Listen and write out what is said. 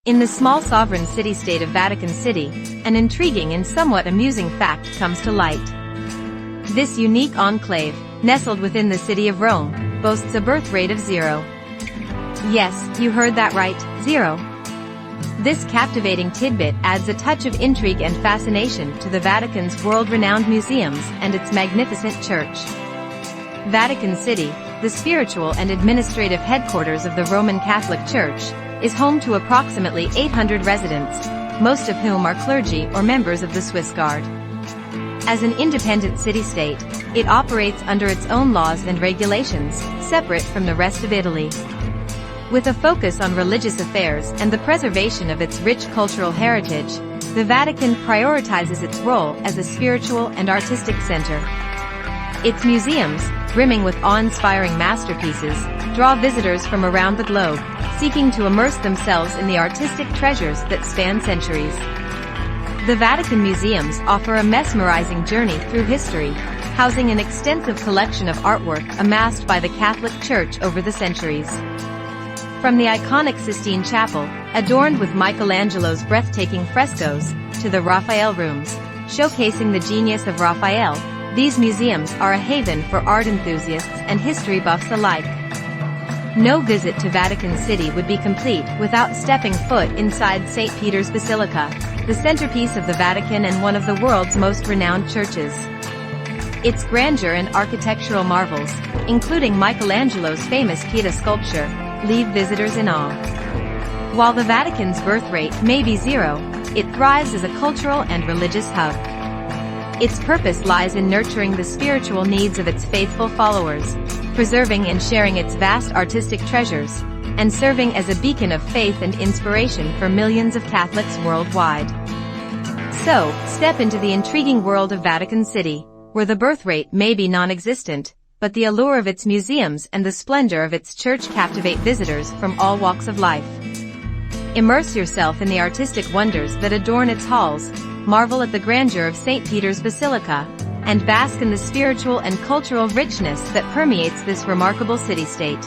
In the small sovereign city-state of Vatican City, an intriguing and somewhat amusing fact comes to light. This unique enclave, nestled within the city of Rome, boasts a birth rate of 0. Yes, you heard that right, 0. This captivating tidbit adds a touch of intrigue and fascination to the Vatican's world-renowned museums and its magnificent church. Vatican City, the spiritual and administrative headquarters of the Roman Catholic Church, is home to approximately 800 residents, most of whom are clergy or members of the Swiss Guard. As an independent city-state, it operates under its own laws and regulations, separate from the rest of Italy. With a focus on religious affairs and the preservation of its rich cultural heritage, the Vatican prioritizes its role as a spiritual and artistic center. Its museums, brimming with awe-inspiring masterpieces, draw visitors from around the globe, seeking to immerse themselves in the artistic treasures that span centuries. The Vatican Museums offer a mesmerizing journey through history, housing an extensive collection of artwork amassed by the Catholic Church over the centuries. From the iconic Sistine Chapel, adorned with Michelangelo's breathtaking frescoes, to the Raphael rooms, showcasing the genius of Raphael, these museums are a haven for art enthusiasts and history buffs alike. No visit to Vatican City would be complete without stepping foot inside St. Peter's Basilica, the centerpiece of the Vatican and one of the world's most renowned churches. Its grandeur and architectural marvels, including Michelangelo's famous Pietà sculpture, leave visitors in awe. While the Vatican's birth rate may be 0, it thrives as a cultural and religious hub. Its purpose lies in nurturing the spiritual needs of its faithful followers, preserving and sharing its vast artistic treasures, and serving as a beacon of faith and inspiration for millions of Catholics worldwide. So, step into the intriguing world of Vatican City, where the birth rate may be non-existent, but the allure of its museums and the splendor of its church captivate visitors from all walks of life. Immerse yourself in the artistic wonders that adorn its halls, marvel at the grandeur of St. Peter's Basilica, and bask in the spiritual and cultural richness that permeates this remarkable city-state.